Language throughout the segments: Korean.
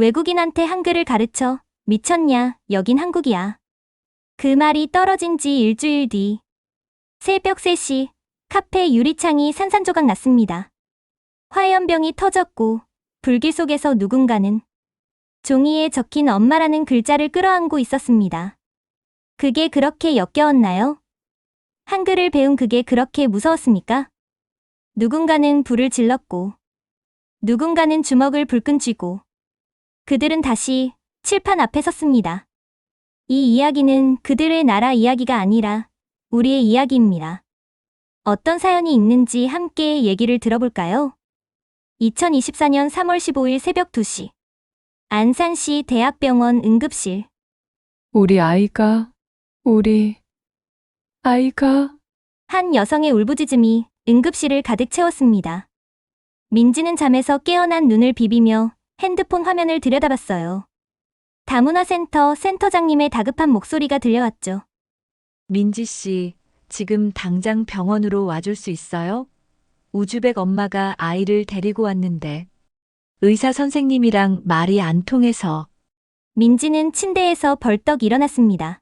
외국인한테 한글을 가르쳐. 미쳤냐, 여긴 한국이야. 그 말이 떨어진 지 일주일 뒤. 새벽 3시, 카페 유리창이 산산조각 났습니다. 화염병이 터졌고 불길 속에서 누군가는 종이에 적힌 엄마라는 글자를 끌어안고 있었습니다. 그게 그렇게 역겨웠나요? 한글을 배운 그게 그렇게 무서웠습니까? 누군가는 불을 질렀고 누군가는 주먹을 불끈 쥐고 그들은 다시 칠판 앞에 섰습니다. 이 이야기는 그들의 나라 이야기가 아니라 우리의 이야기입니다. 어떤 사연이 있는지 함께 얘기를 들어볼까요? 2024년 3월 15일 새벽 2시. 안산시 대학병원 응급실. 우리 아이가 한 여성의 울부짖음이 응급실을 가득 채웠습니다. 민지는 잠에서 깨어난 눈을 비비며 핸드폰 화면을 들여다봤어요. 다문화센터 센터장님의 다급한 목소리가 들려왔죠. 민지 씨, 지금 당장 병원으로 와줄 수 있어요? 우즈벡 엄마가 아이를 데리고 왔는데 의사 선생님이랑 말이 안 통해서. 민지는 침대에서 벌떡 일어났습니다.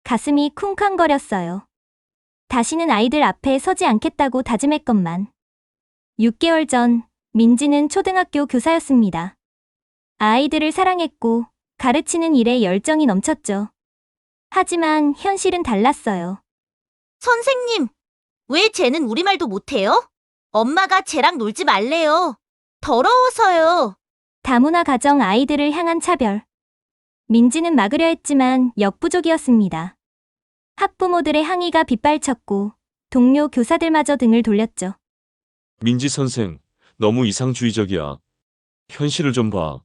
가슴이 쿵쾅거렸어요. 다시는 아이들 앞에 서지 않겠다고 다짐했건만. 6개월 전 민지는 초등학교 교사였습니다. 아이들을 사랑했고 가르치는 일에 열정이 넘쳤죠. 하지만 현실은 달랐어요. 선생님, 왜 쟤는 우리말도 못해요? 엄마가 쟤랑 놀지 말래요. 더러워서요. 다문화 가정 아이들을 향한 차별. 민지는 막으려 했지만 역부족이었습니다. 학부모들의 항의가 빗발쳤고 동료 교사들마저 등을 돌렸죠. 민지 선생, 너무 이상주의적이야. 현실을 좀 봐.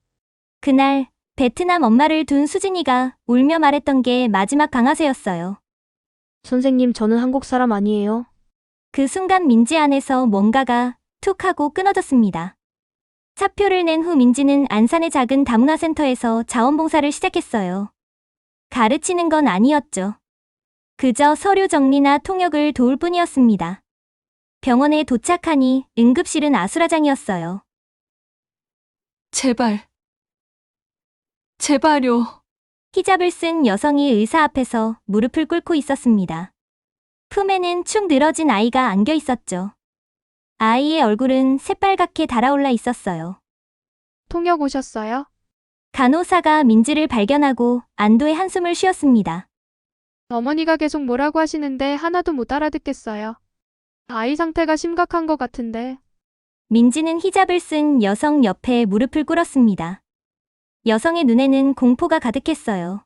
그날 베트남 엄마를 둔 수진이가 울며 말했던 게 마지막 강화세였어요. 선생님, 저는 한국 사람 아니에요. 그 순간 민지 안에서 뭔가가 툭 하고 끊어졌습니다. 사표를 낸 후 민지는 안산의 작은 다문화센터에서 자원봉사를 시작했어요. 가르치는 건 아니었죠. 그저 서류 정리나 통역을 도울 뿐이었습니다. 병원에 도착하니 응급실은 아수라장이었어요. 제발요. 히잡을 쓴 여성이 의사 앞에서 무릎을 꿇고 있었습니다. 품에는 축 늘어진 아이가 안겨 있었죠. 아이의 얼굴은 새빨갛게 달아올라 있었어요. 통역 오셨어요? 간호사가 민지를 발견하고 안도의 한숨을 쉬었습니다. 어머니가 계속 뭐라고 하시는데 하나도 못 알아듣겠어요. 아이 상태가 심각한 것 같은데. 민지는 히잡을 쓴 여성 옆에 무릎을 꿇었습니다. 여성의 눈에는 공포가 가득했어요.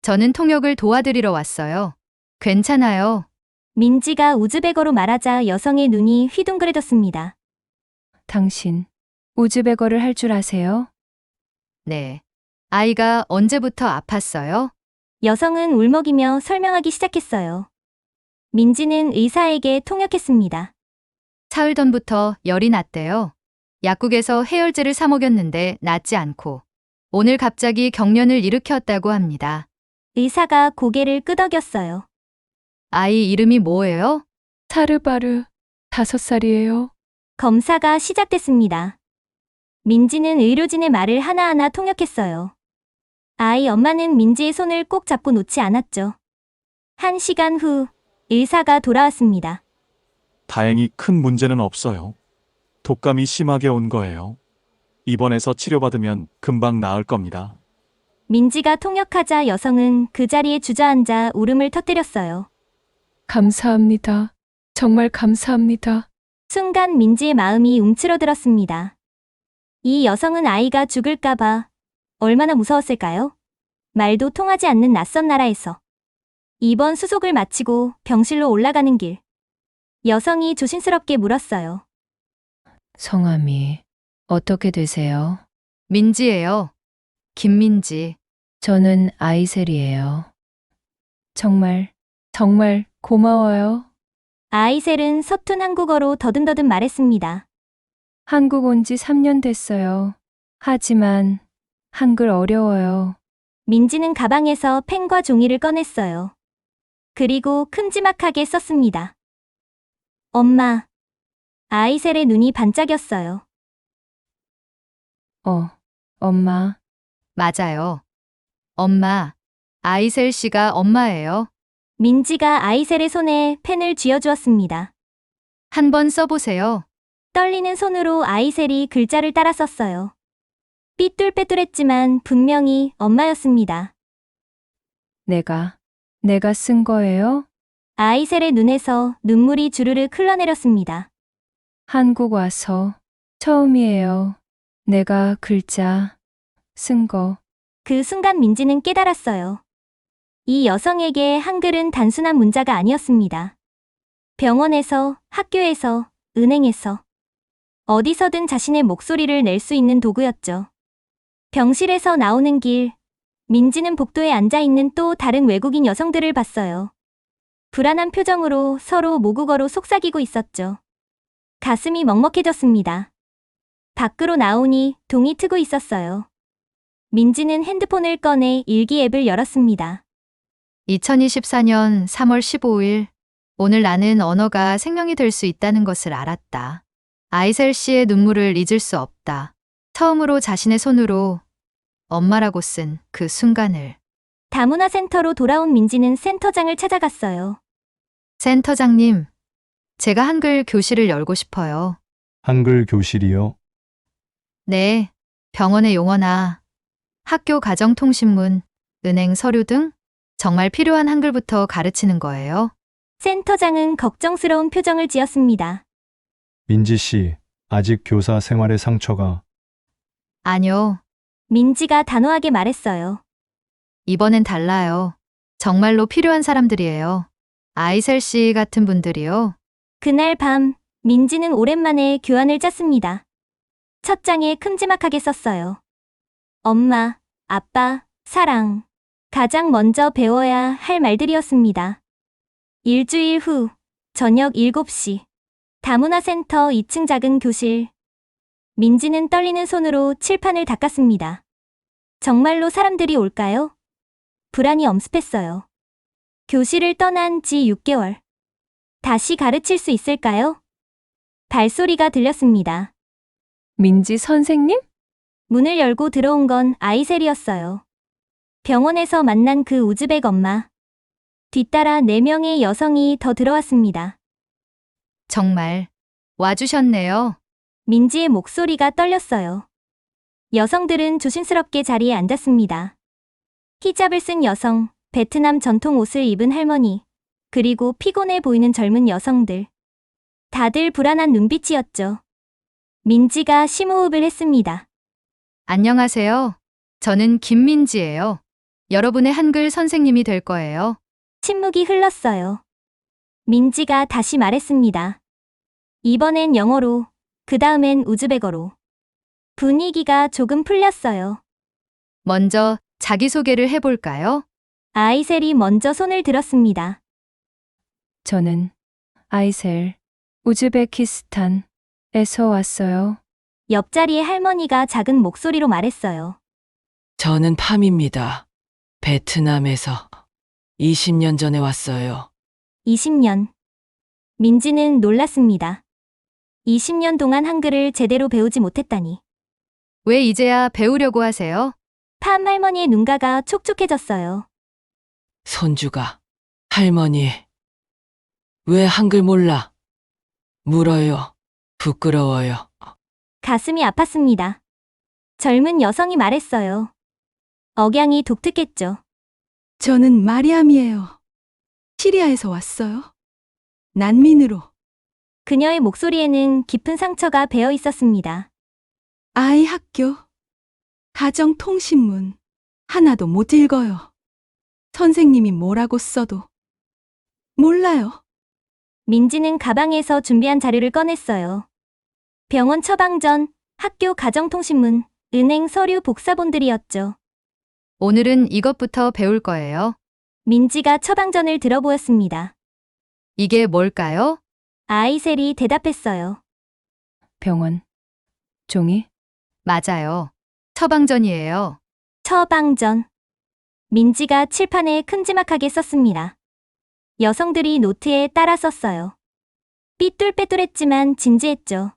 저는 통역을 도와드리러 왔어요. 괜찮아요. 민지가 우즈베거로 말하자 여성의 눈이 휘둥그레졌습니다. 당신 우즈베거를 할 줄 아세요? 네. 아이가 언제부터 아팠어요? 여성은 울먹이며 설명하기 시작했어요. 민지는 의사에게 통역했습니다. 사흘 전부터 열이 났대요. 약국에서 해열제를 사 먹였는데 낫지 않고 오늘 갑자기 경련을 일으켰다고 합니다. 의사가 고개를 끄덕였어요. 아이 이름이 뭐예요? 사르바르, 5살이에요. 검사가 시작됐습니다. 민지는 의료진의 말을 하나하나 통역했어요. 아이 엄마는 민지의 손을 꼭 잡고 놓지 않았죠. 1시간 후 의사가 돌아왔습니다. 다행히 큰 문제는 없어요. 독감이 심하게 온 거예요. 입원해서 치료받으면 금방 나을 겁니다. 민지가 통역하자 여성은 그 자리에 주저앉아 울음을 터뜨렸어요. 감사합니다. 정말 감사합니다. 순간 민지의 마음이 움츠러들었습니다. 이 여성은 아이가 죽을까봐 얼마나 무서웠을까요? 말도 통하지 않는 낯선 나라에서. 입원 수속을 마치고 병실로 올라가는 길. 여성이 조심스럽게 물었어요. 성함이 어떻게 되세요? 민지예요. 김민지. 저는 아이셀이에요. 정말 고마워요. 아이셀은 서툰 한국어로 더듬더듬 말했습니다. 한국 온 지 3년 됐어요. 하지만 한글 어려워요. 민지는 가방에서 펜과 종이를 꺼냈어요. 그리고 큼지막하게 썼습니다. 엄마. 아이셀의 눈이 반짝였어요. 엄마, 맞아요. 엄마. 아이셀 씨가 엄마예요. 민지가 아이셀의 손에 펜을 쥐어주었습니다. 한번 써보세요. 떨리는 손으로 아이셀이 글자를 따라 썼어요. 삐뚤빼뚤했지만 분명히 엄마였습니다. 내가 쓴 거예요? 아이셀의 눈에서 눈물이 주르륵 흘러내렸습니다. 한국 와서 처음이에요. 내가 글자 쓴 거. 그 순간 민지는 깨달았어요. 이 여성에게 한글은 단순한 문자가 아니었습니다. 병원에서, 학교에서, 은행에서, 어디서든 자신의 목소리를 낼 수 있는 도구였죠. 병실에서 나오는 길, 민지는 복도에 앉아있는 또 다른 외국인 여성들을 봤어요. 불안한 표정으로 서로 모국어로 속삭이고 있었죠. 가슴이 먹먹해졌습니다. 밖으로 나오니 동이 트고 있었어요. 민지는 핸드폰을 꺼내 일기 앱을 열었습니다. 2024년 3월 15일. 오늘 나는 언어가 생명이 될 수 있다는 것을 알았다. 아이셀 씨의 눈물을 잊을 수 없다. 처음으로 자신의 손으로 엄마라고 쓴 그 순간을. 다문화 센터로 돌아온 민지는 센터장을 찾아갔어요. 센터장님, 제가 한글 교실을 열고 싶어요. 한글 교실이요? 네, 병원의 용어나 학교 가정통신문, 은행 서류 등 정말 필요한 한글부터 가르치는 거예요. 센터장은 걱정스러운 표정을 지었습니다. 민지 씨, 아직 교사 생활의 상처가 아니요, 민지가 단호하게 말했어요. 이번엔 달라요. 정말로 필요한 사람들이에요. 아이셀 씨 같은 분들이요. 그날 밤, 민지는 오랜만에 교환을 짰습니다. 첫 장에 큼지막하게 썼어요. 엄마, 아빠, 사랑. 가장 먼저 배워야 할 말들이었습니다. 일주일 후, 저녁 7시. 다문화 센터 2층 작은 교실. 민지는 떨리는 손으로 칠판을 닦았습니다. 정말로 사람들이 올까요? 불안이 엄습했어요. 교실을 떠난 지 6개월. 다시 가르칠 수 있을까요? 발소리가 들렸습니다. 민지 선생님? 문을 열고 들어온 건 아이셀이었어요. 병원에서 만난 그 우즈벡 엄마. 뒤따라 4명의 여성이 더 들어왔습니다. 정말 와주셨네요. 민지의 목소리가 떨렸어요. 여성들은 조심스럽게 자리에 앉았습니다. 히잡을 쓴 여성, 베트남 전통 옷을 입은 할머니, 그리고 피곤해 보이는 젊은 여성들. 다들 불안한 눈빛이었죠. 민지가 심호흡을 했습니다. 안녕하세요. 저는 김민지예요. 여러분의 한글 선생님이 될 거예요. 침묵이 흘렀어요. 민지가 다시 말했습니다. 이번엔 영어로, 그 다음엔 우즈벡어로. 분위기가 조금 풀렸어요. 먼저 자기소개를 해볼까요? 아이셀이 먼저 손을 들었습니다. 저는 아이셀, 우즈베키스탄에서 왔어요. 옆자리의 할머니가 작은 목소리로 말했어요. 저는 팜입니다. 베트남에서 20년 전에 왔어요. 20년. 민지는 놀랐습니다. 20년 동안 한글을 제대로 배우지 못했다니. 왜 이제야 배우려고 하세요? 팜 할머니의 눈가가 촉촉해졌어요. 손주가, 할머니, 왜 한글 몰라? 물어요. 부끄러워요. 가슴이 아팠습니다. 젊은 여성이 말했어요. 억양이 독특했죠. 저는 마리암이에요. 시리아에서 왔어요. 난민으로. 그녀의 목소리에는 깊은 상처가 배어 있었습니다. 아이 학교, 가정통신문 하나도 못 읽어요. 선생님이 뭐라고 써도 몰라요. 민지는 가방에서 준비한 자료를 꺼냈어요. 병원 처방전, 학교 가정통신문, 은행 서류 복사본들이었죠. 오늘은 이것부터 배울 거예요. 민지가 처방전을 들어보였습니다. 이게 뭘까요? 아이셀이 대답했어요. 병원. 종이? 맞아요. 처방전이에요. 처방전. 민지가 칠판에 큼지막하게 썼습니다. 여성들이 노트에 따라 썼어요. 삐뚤빼뚤했지만 진지했죠.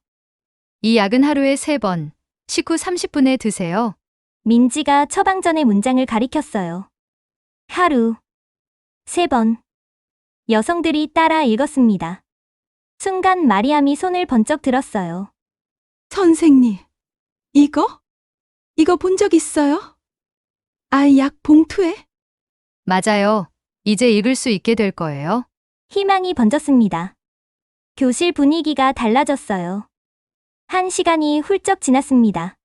이 약은 하루에 3번, 식후 30분에 드세요. 민지가 처방전의 문장을 가리켰어요. 하루 3번. 여성들이 따라 읽었습니다. 순간 마리암이 손을 번쩍 들었어요. 선생님, 이거 본 적 있어요? 아이 약 봉투에? 맞아요. 이제 읽을 수 있게 될 거예요. 희망이 번졌습니다. 교실 분위기가 달라졌어요. 1시간이 훌쩍 지났습니다.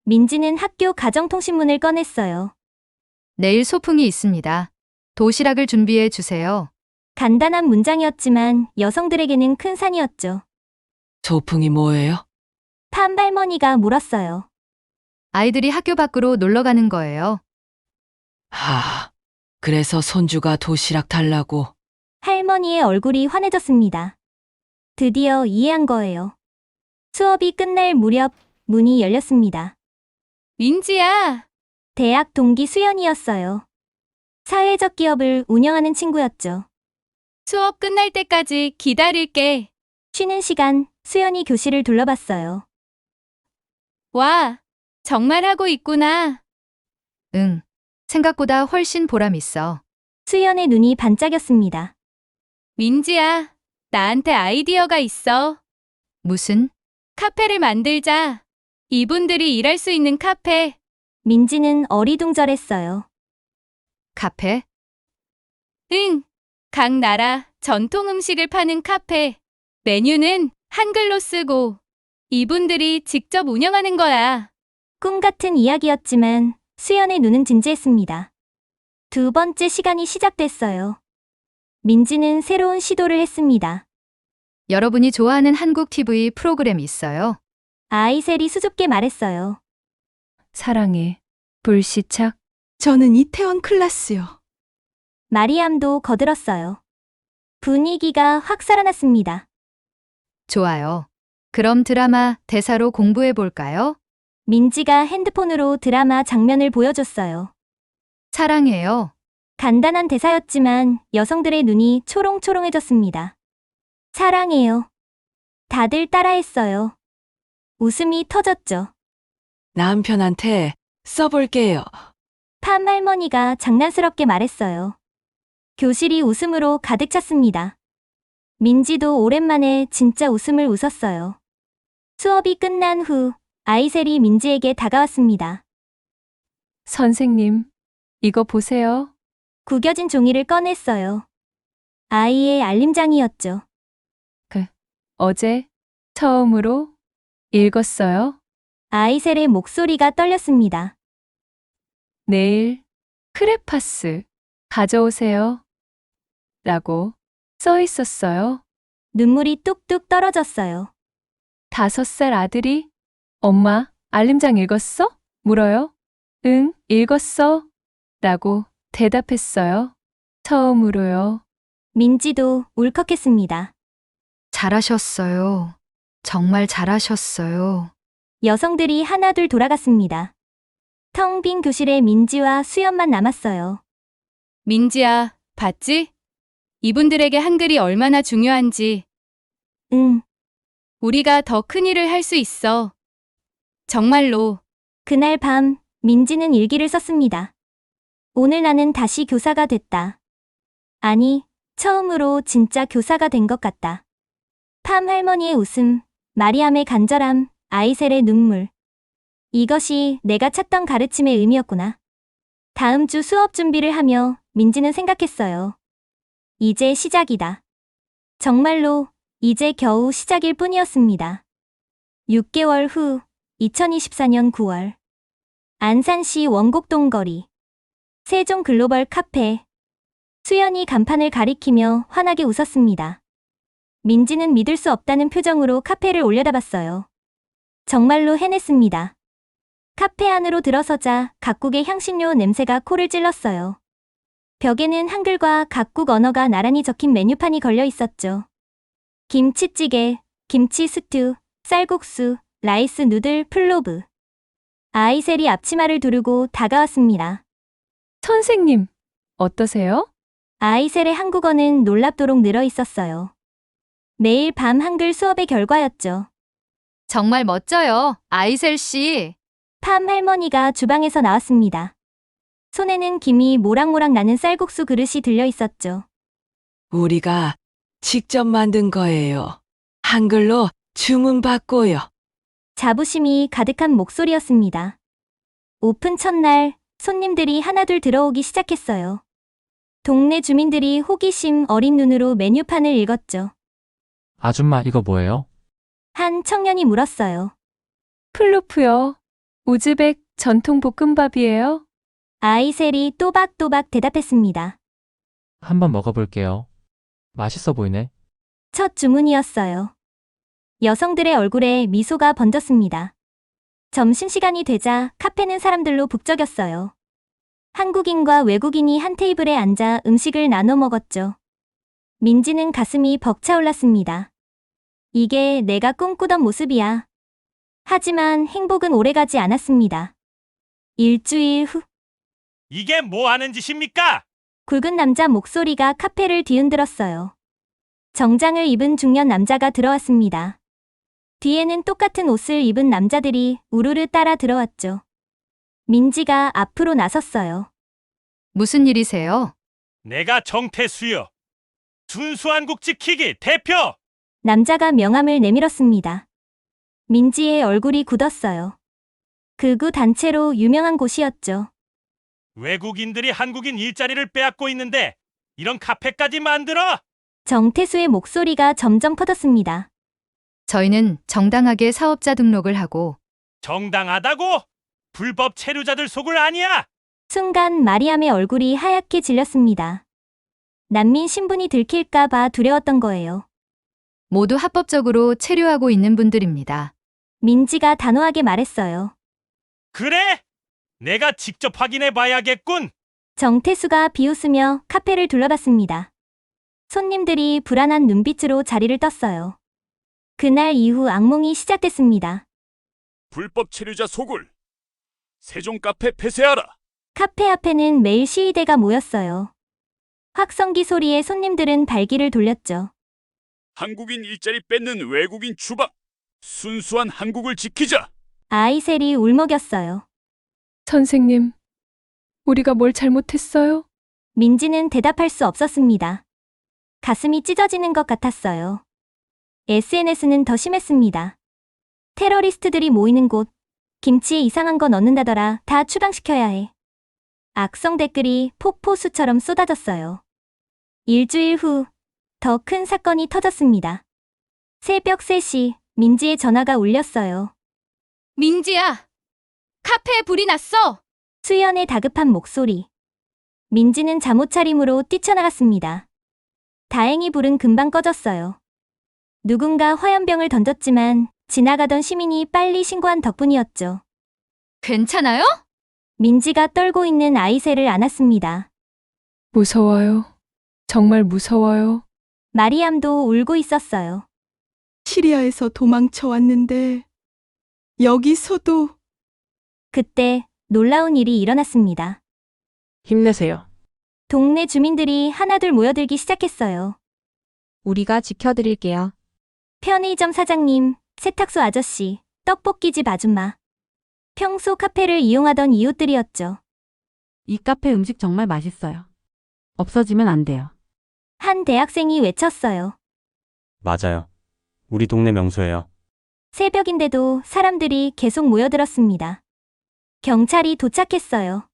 민지는 학교 가정통신문을 꺼냈어요. 내일 소풍이 있습니다. 도시락을 준비해 주세요. 간단한 문장이었지만 여성들에게는 큰 산이었죠. 소풍이 뭐예요? 판발머니가 물었어요. 아이들이 학교 밖으로 놀러 가는 거예요. 그래서 손주가 도시락 달라고. 할머니의 얼굴이 환해졌습니다. 드디어 이해한 거예요. 수업이 끝날 무렵 문이 열렸습니다. 민지야. 대학 동기 수연이었어요. 사회적 기업을 운영하는 친구였죠. 수업 끝날 때까지 기다릴게. 쉬는 시간 수연이 교실을 둘러봤어요. 와, 정말 하고 있구나. 응. 생각보다 훨씬 보람 있어. 수연의 눈이 반짝였습니다. 민지야, 나한테 아이디어가 있어. 무슨? 카페를 만들자. 이분들이 일할 수 있는 카페. 민지는 어리둥절했어요. 카페? 응. 각 나라 전통 음식을 파는 카페. 메뉴는 한글로 쓰고 이분들이 직접 운영하는 거야. 꿈 같은 이야기였지만 수연의 눈은 진지했습니다. 2번째 시간이 시작됐어요. 민지는 새로운 시도를 했습니다. 여러분이 좋아하는 한국 TV 프로그램 있어요? 아이셀이 수줍게 말했어요. 사랑해. 불시착. 저는 이태원 클라스요. 마리암도 거들었어요. 분위기가 확 살아났습니다. 좋아요. 그럼 드라마 대사로 공부해 볼까요? 민지가 핸드폰으로 드라마 장면을 보여줬어요. 사랑해요. 간단한 대사였지만 여성들의 눈이 초롱초롱해졌습니다. 사랑해요. 다들 따라했어요. 웃음이 터졌죠. 남편한테 써볼게요. 팜 할머니가 장난스럽게 말했어요. 교실이 웃음으로 가득 찼습니다. 민지도 오랜만에 진짜 웃음을 웃었어요. 수업이 끝난 후 아이셀이 민지에게 다가왔습니다. 선생님, 이거 보세요. 구겨진 종이를 꺼냈어요. 아이의 알림장이었죠. 어제 처음으로 읽었어요. 아이셀의 목소리가 떨렸습니다. 내일 크레파스 가져오세요. 라고 써 있었어요. 눈물이 뚝뚝 떨어졌어요. 5살 아들이 엄마, 알림장 읽었어? 물어요. 응, 읽었어. 라고 대답했어요. 처음으로요. 민지도 울컥했습니다. 잘하셨어요. 정말 잘하셨어요. 여성들이 하나둘 돌아갔습니다. 텅 빈 교실에 민지와 수연만 남았어요. 민지야, 봤지? 이분들에게 한글이 얼마나 중요한지. 응. 우리가 더 큰 일을 할 수 있어. 정말로. 그날 밤 민지는 일기를 썼습니다. 오늘 나는 다시 교사가 됐다. 아니, 처음으로 진짜 교사가 된 것 같다. 팜 할머니의 웃음, 마리암의 간절함, 아이셀의 눈물. 이것이 내가 찾던 가르침의 의미였구나. 다음 주 수업 준비를 하며 민지는 생각했어요. 이제 시작이다. 정말로 이제 겨우 시작일 뿐이었습니다. 6개월 후 2024년 9월 안산시 원곡동 거리 세종 글로벌 카페 수연이 간판을 가리키며 환하게 웃었습니다. 민지는 믿을 수 없다는 표정으로 카페를 올려다봤어요. 정말로 해냈습니다. 카페 안으로 들어서자 각국의 향신료 냄새가 코를 찔렀어요. 벽에는 한글과 각국 언어가 나란히 적힌 메뉴판이 걸려 있었죠. 김치찌개, 김치 스튜, 쌀국수, 라이스 누들, 플로브. 아이셀이 앞치마를 두르고 다가왔습니다. 선생님, 어떠세요? 아이셀의 한국어는 놀랍도록 늘어 있었어요. 매일 밤 한글 수업의 결과였죠. 정말 멋져요, 아이셀 씨. 팜 할머니가 주방에서 나왔습니다. 손에는 김이 모락모락 나는 쌀국수 그릇이 들려 있었죠. 우리가 직접 만든 거예요. 한글로 주문 받고요. 자부심이 가득한 목소리였습니다. 오픈 첫날 손님들이 하나둘 들어오기 시작했어요. 동네 주민들이 호기심 어린 눈으로 메뉴판을 읽었죠. 아줌마, 이거 뭐예요? 한 청년이 물었어요. 플루프요. 우즈벡 전통 볶음밥이에요. 아이셀이 또박또박 대답했습니다. 한번 먹어볼게요. 맛있어 보이네. 첫 주문이었어요. 여성들의 얼굴에 미소가 번졌습니다. 점심시간이 되자 카페는 사람들로 북적였어요. 한국인과 외국인이 한 테이블에 앉아 음식을 나눠 먹었죠. 민지는 가슴이 벅차올랐습니다. 이게 내가 꿈꾸던 모습이야. 하지만 행복은 오래가지 않았습니다. 일주일 후, 이게 뭐 하는 짓입니까? 굵은 남자 목소리가 카페를 뒤흔들었어요. 정장을 입은 중년 남자가 들어왔습니다. 뒤에는 똑같은 옷을 입은 남자들이 우르르 따라 들어왔죠. 민지가 앞으로 나섰어요. 무슨 일이세요? 내가 정태수요. 순수한국 지키기 대표! 남자가 명함을 내밀었습니다. 민지의 얼굴이 굳었어요. 극우 단체로 유명한 곳이었죠. 외국인들이 한국인 일자리를 빼앗고 있는데 이런 카페까지 만들어? 정태수의 목소리가 점점 커졌습니다. 저희는 정당하게 사업자 등록을 하고 정당하다고? 불법 체류자들 속을 아니야? 순간 마리암의 얼굴이 하얗게 질렸습니다. 난민 신분이 들킬까봐 두려웠던 거예요. 모두 합법적으로 체류하고 있는 분들입니다. 민지가 단호하게 말했어요. 그래? 내가 직접 확인해 봐야겠군. 정태수가 비웃으며 카페를 둘러봤습니다. 손님들이 불안한 눈빛으로 자리를 떴어요. 그날 이후 악몽이 시작됐습니다. 불법 체류자 소굴. 세종 카페 폐쇄하라. 카페 앞에는 매일 시위대가 모였어요. 확성기 소리에 손님들은 발길을 돌렸죠. 한국인 일자리 뺏는 외국인 추방. 순수한 한국을 지키자. 아이셀이 울먹였어요. 선생님, 우리가 뭘 잘못했어요? 민지는 대답할 수 없었습니다. 가슴이 찢어지는 것 같았어요. SNS는 더 심했습니다. 테러리스트들이 모이는 곳, 김치에 이상한 거 넣는다더라, 다 추방시켜야 해. 악성 댓글이 폭포수처럼 쏟아졌어요. 일주일 후, 더 큰 사건이 터졌습니다. 새벽 3시, 민지의 전화가 울렸어요. 민지야! 카페에 불이 났어! 수연의 다급한 목소리. 민지는 잠옷 차림으로 뛰쳐나갔습니다. 다행히 불은 금방 꺼졌어요. 누군가 화염병을 던졌지만 지나가던 시민이 빨리 신고한 덕분이었죠. 괜찮아요? 민지가 떨고 있는 아이셀을 안았습니다. 무서워요. 정말 무서워요. 마리암도 울고 있었어요. 시리아에서 도망쳐 왔는데 여기서도. 그때 놀라운 일이 일어났습니다. 힘내세요. 동네 주민들이 하나둘 모여들기 시작했어요. 우리가 지켜드릴게요. 편의점 사장님, 세탁소 아저씨, 떡볶이집 아줌마. 평소 카페를 이용하던 이웃들이었죠. 이 카페 음식 정말 맛있어요. 없어지면 안 돼요. 한 대학생이 외쳤어요. 맞아요. 우리 동네 명소예요. 새벽인데도 사람들이 계속 모여들었습니다. 경찰이 도착했어요.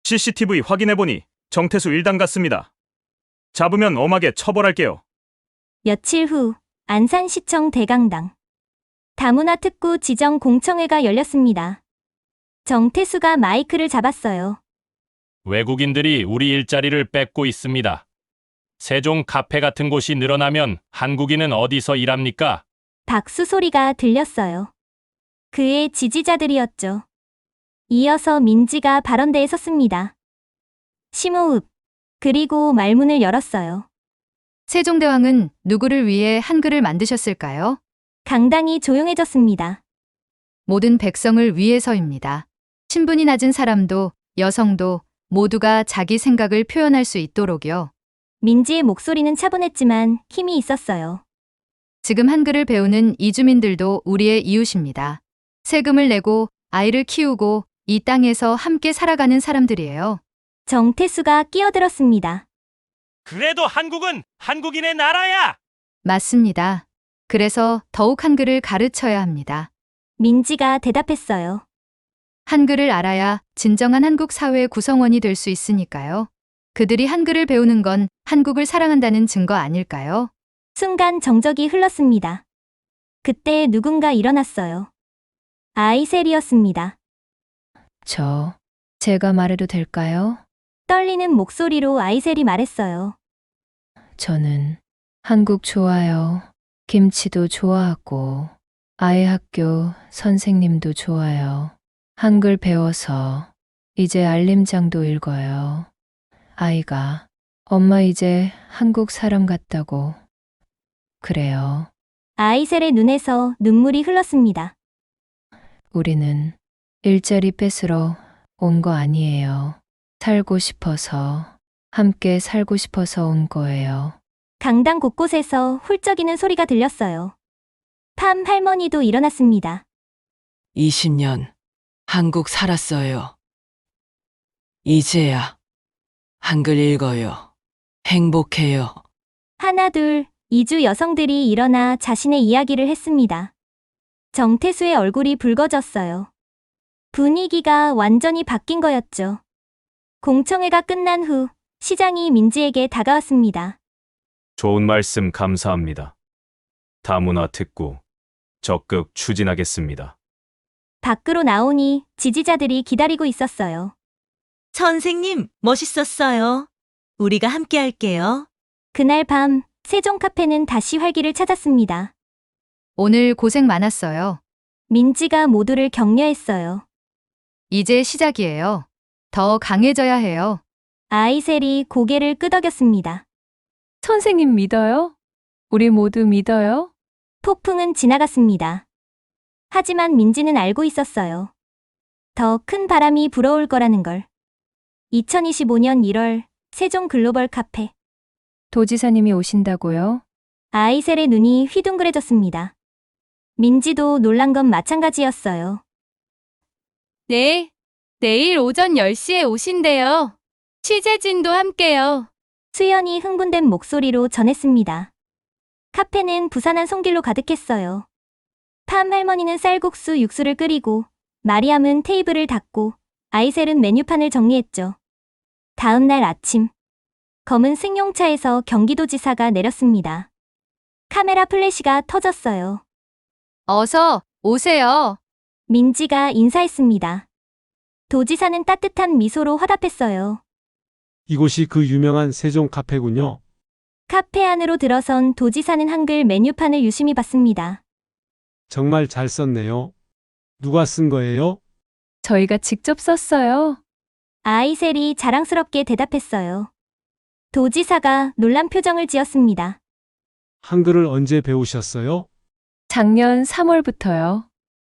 CCTV 확인해보니 정태수 일당 같습니다. 잡으면 엄하게 처벌할게요. 며칠 후 안산시청 대강당. 다문화 특구 지정 공청회가 열렸습니다. 정태수가 마이크를 잡았어요. 외국인들이 우리 일자리를 뺏고 있습니다. 세종 카페 같은 곳이 늘어나면 한국인은 어디서 일합니까? 박수 소리가 들렸어요. 그의 지지자들이었죠. 이어서 민지가 발언대에 섰습니다. 심호흡. 그리고 말문을 열었어요. 세종대왕은 누구를 위해 한글을 만드셨을까요? 강당이 조용해졌습니다. 모든 백성을 위해서입니다. 신분이 낮은 사람도 여성도 모두가 자기 생각을 표현할 수 있도록요. 민지의 목소리는 차분했지만 힘이 있었어요. 지금 한글을 배우는 이주민들도 우리의 이웃입니다. 세금을 내고 아이를 키우고 이 땅에서 함께 살아가는 사람들이에요. 정태수가 끼어들었습니다. 그래도 한국은 한국인의 나라야! 맞습니다. 그래서 더욱 한글을 가르쳐야 합니다. 민지가 대답했어요. 한글을 알아야 진정한 한국 사회 구성원이 될 수 있으니까요. 그들이 한글을 배우는 건 한국을 사랑한다는 증거 아닐까요? 순간 정적이 흘렀습니다. 그때 누군가 일어났어요. 아이셀이었습니다. 제가 말해도 될까요? 떨리는 목소리로 아이셀이 말했어요. 저는 한국 좋아요. 김치도 좋아하고, 아이 학교 선생님도 좋아요. 한글 배워서 이제 알림장도 읽어요. 아이가 엄마 이제 한국 사람 같다고 그래요. 아이셀의 눈에서 눈물이 흘렀습니다. 우리는 일자리 뺏으러 온 거 아니에요. 살고 싶어서, 함께 살고 싶어서 온 거예요. 강당 곳곳에서 훌쩍이는 소리가 들렸어요. 팜 할머니도 일어났습니다. 20년 한국 살았어요. 이제야 한글 읽어요. 행복해요. 하나 둘 이주 여성들이 일어나 자신의 이야기를 했습니다. 정태수의 얼굴이 붉어졌어요. 분위기가 완전히 바뀐 거였죠. 공청회가 끝난 후 시장이 민지에게 다가왔습니다. 좋은 말씀 감사합니다. 다문화 특구 적극 추진하겠습니다. 밖으로 나오니 지지자들이 기다리고 있었어요. 선생님, 멋있었어요. 우리가 함께 할게요. 그날 밤 세종 카페는 다시 활기를 찾았습니다. 오늘 고생 많았어요. 민지가 모두를 격려했어요. 이제 시작이에요. 더 강해져야 해요. 아이셀이 고개를 끄덕였습니다. 선생님 믿어요? 우리 모두 믿어요? 폭풍은 지나갔습니다. 하지만 민지는 알고 있었어요. 더 큰 바람이 불어올 거라는 걸. 2025년 1월 세종 글로벌 카페. 도지사님이 오신다고요? 아이셀의 눈이 휘둥그레졌습니다. 민지도 놀란 건 마찬가지였어요. 네, 내일 오전 10시에 오신대요. 취재진도 함께요. 수연이 흥분된 목소리로 전했습니다. 카페는 부산한 손길로 가득했어요. 팜 할머니는 쌀국수 육수를 끓이고, 마리암은 테이블을 닦고, 아이셀은 메뉴판을 정리했죠. 다음 날 아침, 검은 승용차에서 경기도지사가 내렸습니다. 카메라 플래시가 터졌어요. 어서 오세요. 민지가 인사했습니다. 도지사는 따뜻한 미소로 화답했어요. 이곳이 그 유명한 세종 카페군요. 카페 안으로 들어선 도지사는 한글 메뉴판을 유심히 봤습니다. 정말 잘 썼네요. 누가 쓴 거예요? 저희가 직접 썼어요. 아이셀이 자랑스럽게 대답했어요. 도지사가 놀란 표정을 지었습니다. 한글을 언제 배우셨어요? 작년 3월부터요.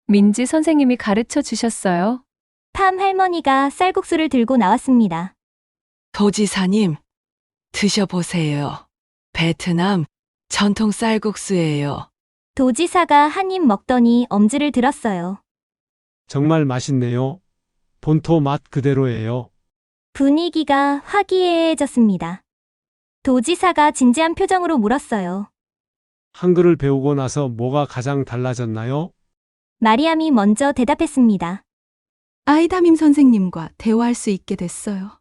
민지 선생님이 가르쳐 주셨어요. 팜 할머니가 쌀국수를 들고 나왔습니다. 도지사님, 드셔보세요. 베트남 전통 쌀국수예요. 도지사가 한 입 먹더니 엄지를 들었어요. 정말 맛있네요. 본토 맛 그대로예요. 분위기가 화기애애해졌습니다. 도지사가 진지한 표정으로 물었어요. 한글을 배우고 나서 뭐가 가장 달라졌나요? 마리암이 먼저 대답했습니다. 아이다밈 선생님과 대화할 수 있게 됐어요.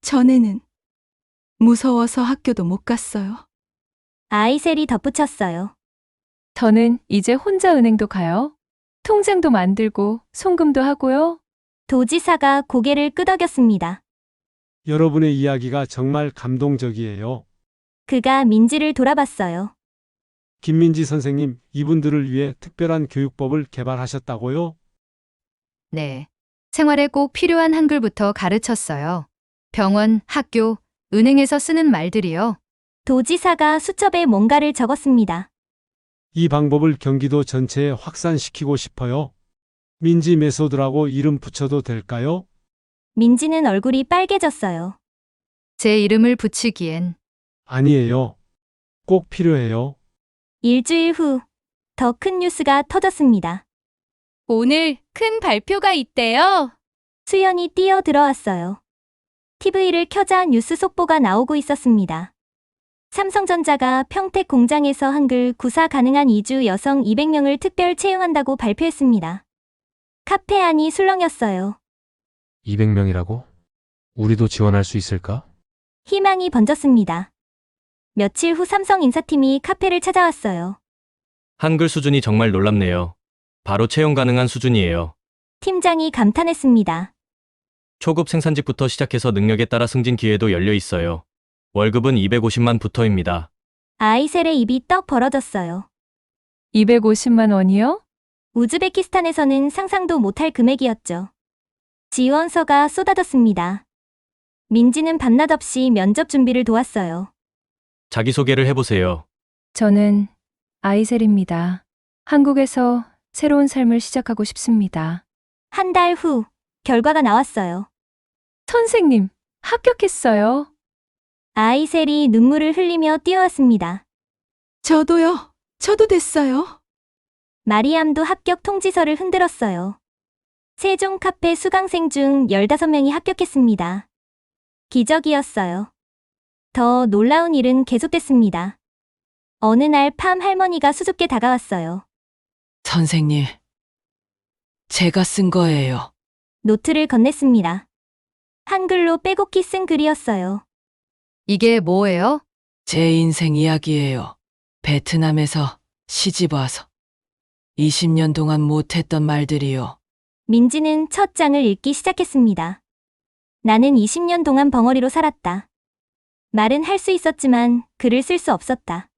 전에는 무서워서 학교도 못 갔어요. 아이셀이 덧붙였어요. 저는 이제 혼자 은행도 가요. 통장도 만들고 송금도 하고요. 도지사가 고개를 끄덕였습니다. 여러분의 이야기가 정말 감동적이에요. 그가 민지를 돌아봤어요. 김민지 선생님, 이분들을 위해 특별한 교육법을 개발하셨다고요? 네. 생활에 꼭 필요한 한글부터 가르쳤어요. 병원, 학교, 은행에서 쓰는 말들이요. 도지사가 수첩에 뭔가를 적었습니다. 이 방법을 경기도 전체에 확산시키고 싶어요. 민지 메소드라고 이름 붙여도 될까요? 민지는 얼굴이 빨개졌어요. 제 이름을 붙이기엔. 아니에요. 꼭 필요해요. 일주일 후, 더 큰 뉴스가 터졌습니다. 오늘 큰 발표가 있대요. 수연이 뛰어 들어왔어요. TV를 켜자 뉴스 속보가 나오고 있었습니다. 삼성전자가 평택 공장에서 한글 구사 가능한 이주 여성 200명을 특별 채용한다고 발표했습니다. 카페 안이 술렁였어요. 200명이라고? 우리도 지원할 수 있을까? 희망이 번졌습니다. 며칠 후 삼성 인사팀이 카페를 찾아왔어요. 한글 수준이 정말 놀랍네요. 바로 채용 가능한 수준이에요. 팀장이 감탄했습니다. 초급 생산직부터 시작해서 능력에 따라 승진 기회도 열려 있어요. 월급은 250만 부터입니다. 아이셀의 입이 떡 벌어졌어요. 250만 원이요? 우즈베키스탄에서는 상상도 못할 금액이었죠. 지원서가 쏟아졌습니다. 민지는 밤낮 없이 면접 준비를 도왔어요. 자기소개를 해보세요. 저는 아이셀입니다. 한국에서 새로운 삶을 시작하고 싶습니다. 한 달 후, 결과가 나왔어요. 선생님, 합격했어요. 아이셀이 눈물을 흘리며 뛰어왔습니다. 저도요. 저도 됐어요. 마리암도 합격 통지서를 흔들었어요. 세종 카페 수강생 중 15명이 합격했습니다. 기적이었어요. 더 놀라운 일은 계속됐습니다. 어느 날 팜 할머니가 수줍게 다가왔어요. 선생님, 제가 쓴 거예요. 노트를 건넸습니다. 한글로 빼곡히 쓴 글이었어요. 이게 뭐예요? 제 인생 이야기예요. 베트남에서 시집 와서 20년 동안 못했던 말들이요. 민지는 첫 장을 읽기 시작했습니다. 나는 20년 동안 벙어리로 살았다. 말은 할 수 있었지만 글을 쓸 수 없었다.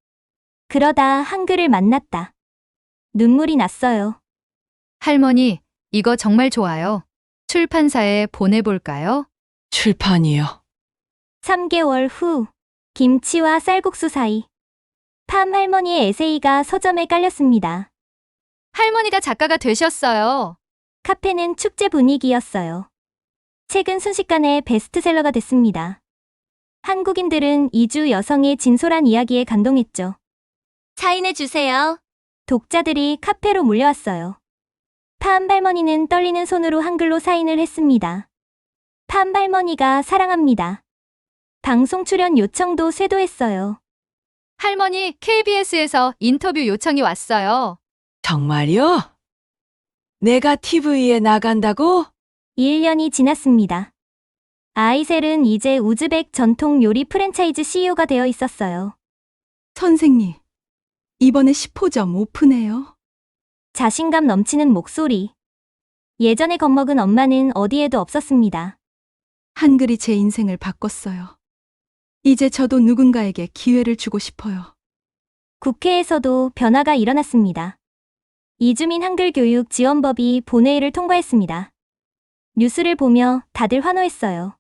그러다 한글을 만났다. 눈물이 났어요. 할머니, 이거 정말 좋아요. 출판사에 보내볼까요? 출판이요. 3개월 후, 김치와 쌀국수 사이. 팜 할머니의 에세이가 서점에 깔렸습니다. 할머니가 작가가 되셨어요. 카페는 축제 분위기였어요. 책은 순식간에 베스트셀러가 됐습니다. 한국인들은 이주 여성의 진솔한 이야기에 감동했죠. 사인해주세요. 독자들이 카페로 몰려왔어요. 팜 할머니는 떨리는 손으로 한글로 사인을 했습니다. 팜 할머니가 사랑합니다. 방송 출연 요청도 쇄도했어요. 할머니, KBS에서 인터뷰 요청이 왔어요. 정말요? 내가 TV에 나간다고? 1년이 지났습니다. 아이셀은 이제 우즈벡 전통 요리 프랜차이즈 CEO가 되어 있었어요. 선생님, 이번에 10호점 오픈해요. 자신감 넘치는 목소리. 예전에 겁먹은 엄마는 어디에도 없었습니다. 한글이 제 인생을 바꿨어요. 이제 저도 누군가에게 기회를 주고 싶어요. 국회에서도 변화가 일어났습니다. 이주민 한글교육 지원법이 본회의를 통과했습니다. 뉴스를 보며 다들 환호했어요.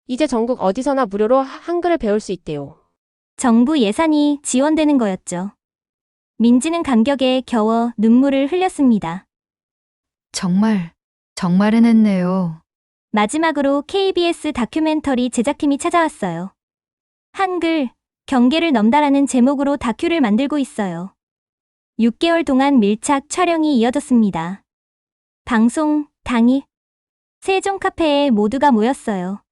이제 전국 어디서나 무료로 한글을 배울 수 있대요. 정부 예산이 지원되는 거였죠. 민지는 감격에 겨워 눈물을 흘렸습니다. 정말 해냈네요. 마지막으로 KBS 다큐멘터리 제작팀이 찾아왔어요. 한글, 경계를 넘다라는 제목으로 다큐를 만들고 있어요. 6개월 동안 밀착 촬영이 이어졌습니다. 방송 당일, 세종 카페에 모두가 모였어요.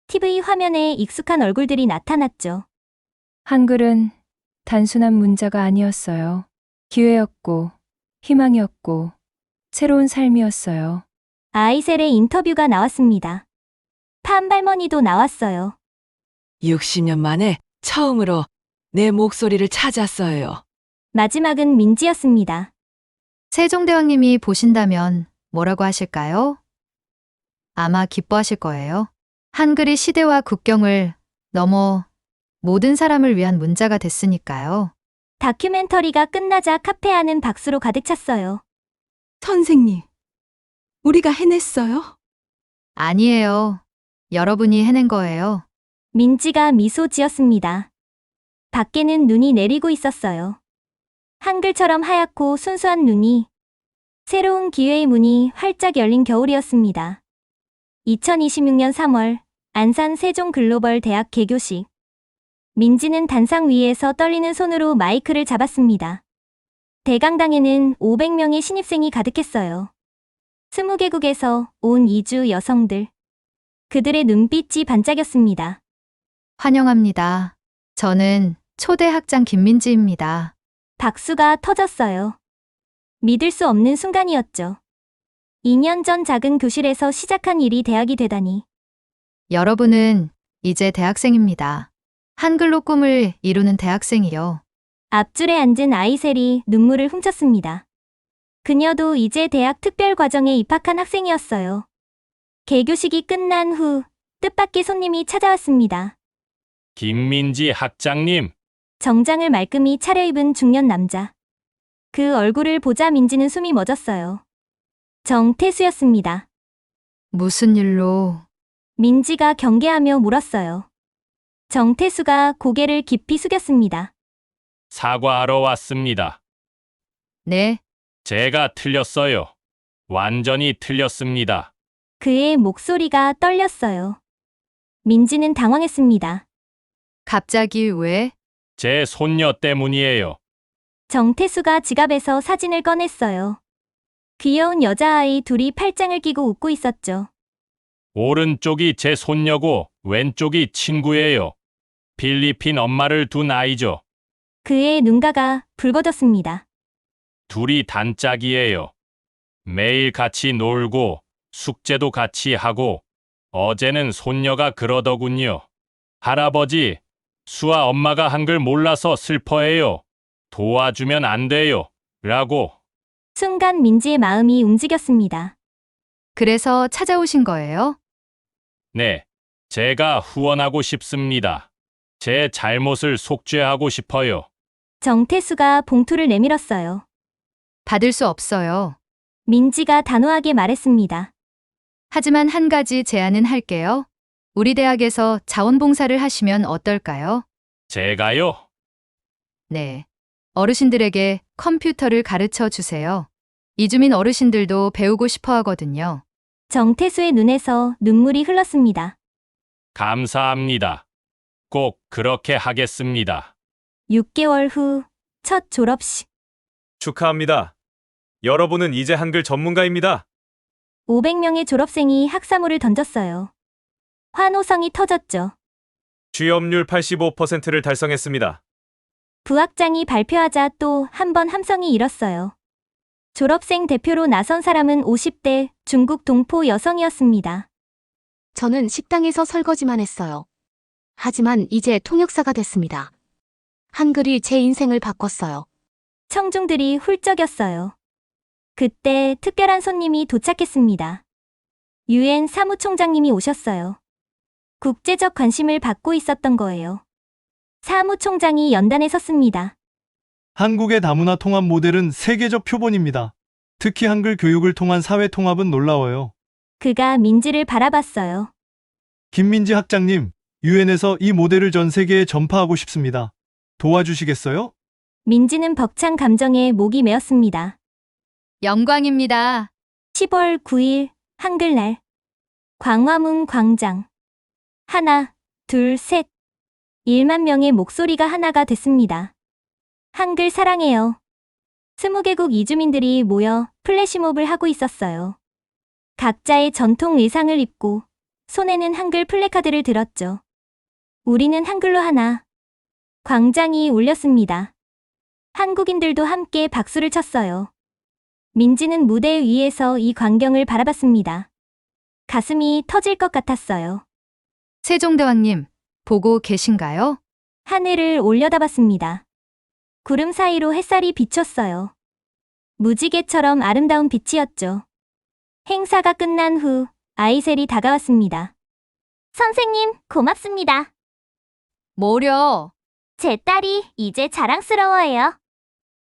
TV 화면에 익숙한 얼굴들이 나타났죠. 한글은 단순한 문자가 아니었어요. 기회였고, 희망이었고, 새로운 삶이었어요. 아이셀의 인터뷰가 나왔습니다. 팜 할머니도 나왔어요. 60년 만에 처음으로 내 목소리를 찾았어요. 마지막은 민지였습니다. 세종대왕님이 보신다면 뭐라고 하실까요? 아마 기뻐하실 거예요. 한글이 시대와 국경을 넘어 모든 사람을 위한 문자가 됐으니까요. 다큐멘터리가 끝나자 카페 안은 박수로 가득 찼어요. 선생님, 우리가 해냈어요? 아니에요. 여러분이 해낸 거예요. 민지가 미소 지었습니다. 밖에는 눈이 내리고 있었어요. 한글처럼 하얗고 순수한 눈이, 새로운 기회의 문이 활짝 열린 겨울이었습니다. 2026년 3월 안산 세종글로벌대학 개교식. 민지는 단상 위에서 떨리는 손으로 마이크를 잡았습니다. 대강당에는 500명의 신입생이 가득했어요. 20개국에서 온 이주 여성들. 그들의 눈빛이 반짝였습니다. 환영합니다. 저는 초대 학장 김민지입니다. 박수가 터졌어요. 믿을 수 없는 순간이었죠. 2년 전 작은 교실에서 시작한 일이 대학이 되다니. 여러분은 이제 대학생입니다. 한글로 꿈을 이루는 대학생이요. 앞줄에 앉은 아이셀이 눈물을 훔쳤습니다. 그녀도 이제 대학 특별과정에 입학한 학생이었어요. 개교식이 끝난 후 뜻밖의 손님이 찾아왔습니다. 김민지 학장님, 정장을 말끔히 차려입은 중년 남자. 그 얼굴을 보자 민지는 숨이 멎었어요. 정태수였습니다. 무슨 일로? 민지가 경계하며 물었어요. 정태수가 고개를 깊이 숙였습니다. 사과하러 왔습니다. 네, 제가 틀렸어요. 완전히 틀렸습니다. 그의 목소리가 떨렸어요. 민지는 당황했습니다. 갑자기 왜? 제 손녀 때문이에요. 정태수가 지갑에서 사진을 꺼냈어요. 귀여운 여자아이 둘이 팔짱을 끼고 웃고 있었죠. 오른쪽이 제 손녀고 왼쪽이 친구예요. 필리핀 엄마를 둔 아이죠. 그의 눈가가 붉어졌습니다. 둘이 단짝이에요. 매일 같이 놀고 숙제도 같이 하고 어제는 손녀가 그러더군요. 할아버지, 수아 엄마가 한글 몰라서 슬퍼해요. 도와주면 안 돼요. 라고. 순간 민지의 마음이 움직였습니다. 그래서 찾아오신 거예요? 네, 제가 후원하고 싶습니다. 제 잘못을 속죄하고 싶어요. 정태수가 봉투를 내밀었어요. 받을 수 없어요. 민지가 단호하게 말했습니다. 하지만 한 가지 제안은 할게요. 우리 대학에서 자원봉사를 하시면 어떨까요? 제가요? 네. 어르신들에게 컴퓨터를 가르쳐 주세요. 이주민 어르신들도 배우고 싶어 하거든요. 정태수의 눈에서 눈물이 흘렀습니다. 감사합니다. 꼭 그렇게 하겠습니다. 6개월 후 첫 졸업식. 축하합니다. 여러분은 이제 한글 전문가입니다. 500명의 졸업생이 학사모를 던졌어요. 환호성이 터졌죠. 취업률 85%를 달성했습니다. 부학장이 발표하자 또 한 번 함성이 일었어요. 졸업생 대표로 나선 사람은 50대 중국 동포 여성이었습니다. 저는 식당에서 설거지만 했어요. 하지만 이제 통역사가 됐습니다. 한글이 제 인생을 바꿨어요. 청중들이 훌쩍였어요. 그때 특별한 손님이 도착했습니다. UN 사무총장님이 오셨어요. 국제적 관심을 받고 있었던 거예요. 사무총장이 연단에 섰습니다. 한국의 다문화 통합 모델은 세계적 표본입니다. 특히 한글 교육을 통한 사회 통합은 놀라워요. 그가 민지를 바라봤어요. 김민지 학장님, 유엔에서 이 모델을 전 세계에 전파하고 싶습니다. 도와주시겠어요? 민지는 벅찬 감정에 목이 메었습니다. 영광입니다. 10월 9일 한글날 광화문 광장. 하나, 둘, 셋. 1만 명의 목소리가 하나가 됐습니다. 한글 사랑해요. 20개국 이주민들이 모여 플래시몹을 하고 있었어요. 각자의 전통 의상을 입고 손에는 한글 플래카드를 들었죠. 우리는 한글로 하나. 광장이 울렸습니다. 한국인들도 함께 박수를 쳤어요. 민지는 무대 위에서 이 광경을 바라봤습니다. 가슴이 터질 것 같았어요. 세종대왕님, 보고 계신가요? 하늘을 올려다봤습니다. 구름 사이로 햇살이 비쳤어요. 무지개처럼 아름다운 빛이었죠. 행사가 끝난 후 아이셀이 다가왔습니다. 선생님, 고맙습니다. 뭐려? 제 딸이 이제 자랑스러워해요.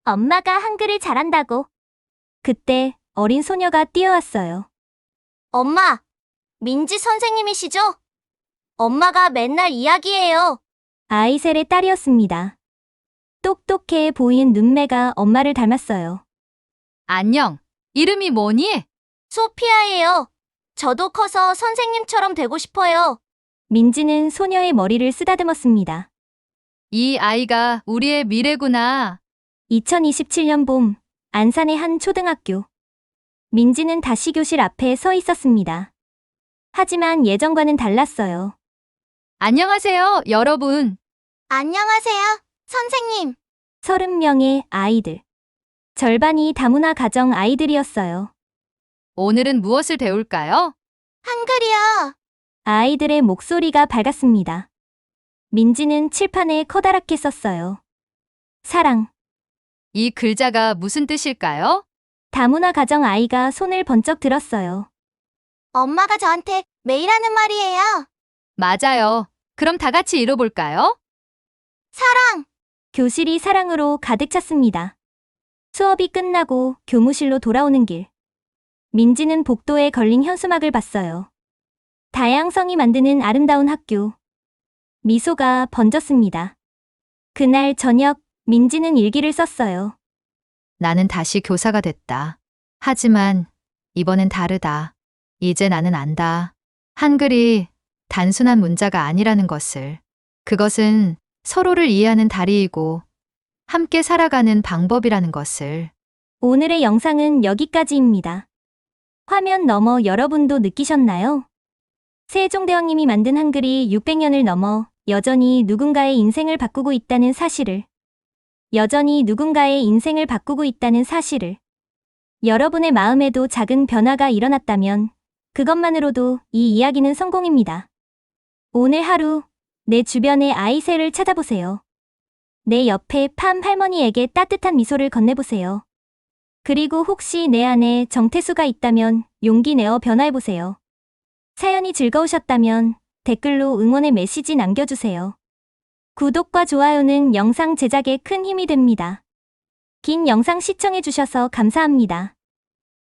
엄마가 한글을 잘한다고. 그때 어린 소녀가 뛰어왔어요. 엄마, 민지 선생님이시죠? 엄마가 맨날 이야기해요. 아이셀의 딸이었습니다. 똑똑해 보이는 눈매가 엄마를 닮았어요. 안녕. 이름이 뭐니? 소피아예요. 저도 커서 선생님처럼 되고 싶어요. 민지는 소녀의 머리를 쓰다듬었습니다. 이 아이가 우리의 미래구나. 2027년 봄, 안산의 한 초등학교. 민지는 다시 교실 앞에 서 있었습니다. 하지만 예전과는 달랐어요. 안녕하세요, 여러분. 안녕하세요, 선생님. 30명의 아이들. 절반이 다문화 가정 아이들이었어요. 오늘은 무엇을 배울까요? 한글이요. 아이들의 목소리가 밝았습니다. 민지는 칠판에 커다랗게 썼어요. 사랑. 이 글자가 무슨 뜻일까요? 다문화 가정 아이가 손을 번쩍 들었어요. 엄마가 저한테 매일 하는 말이에요. 맞아요. 그럼 다 같이 읽어볼까요? 사랑. 교실이 사랑으로 가득 찼습니다. 수업이 끝나고 교무실로 돌아오는 길. 민지는 복도에 걸린 현수막을 봤어요. 다양성이 만드는 아름다운 학교. 미소가 번졌습니다. 그날 저녁, 민지는 일기를 썼어요. 나는 다시 교사가 됐다. 하지만 이번엔 다르다. 이제 나는 안다. 한글이 단순한 문자가 아니라는 것을. 그것은 서로를 이해하는 다리이고 함께 살아가는 방법이라는 것을. 오늘의 영상은 여기까지입니다. 화면 너머 여러분도 느끼셨나요? 세종대왕님이 만든 한글이 600년을 넘어 여전히 누군가의 인생을 바꾸고 있다는 사실을. 여러분의 마음에도 작은 변화가 일어났다면 그것만으로도 이 이야기는 성공입니다. 오늘 하루 내 주변의 아이새를 찾아보세요. 내 옆에 팜 할머니에게 따뜻한 미소를 건네보세요. 그리고 혹시 내 안에 정태수가 있다면 용기 내어 변화해보세요. 사연이 즐거우셨다면 댓글로 응원의 메시지 남겨주세요. 구독과 좋아요는 영상 제작에 큰 힘이 됩니다. 긴 영상 시청해주셔서 감사합니다.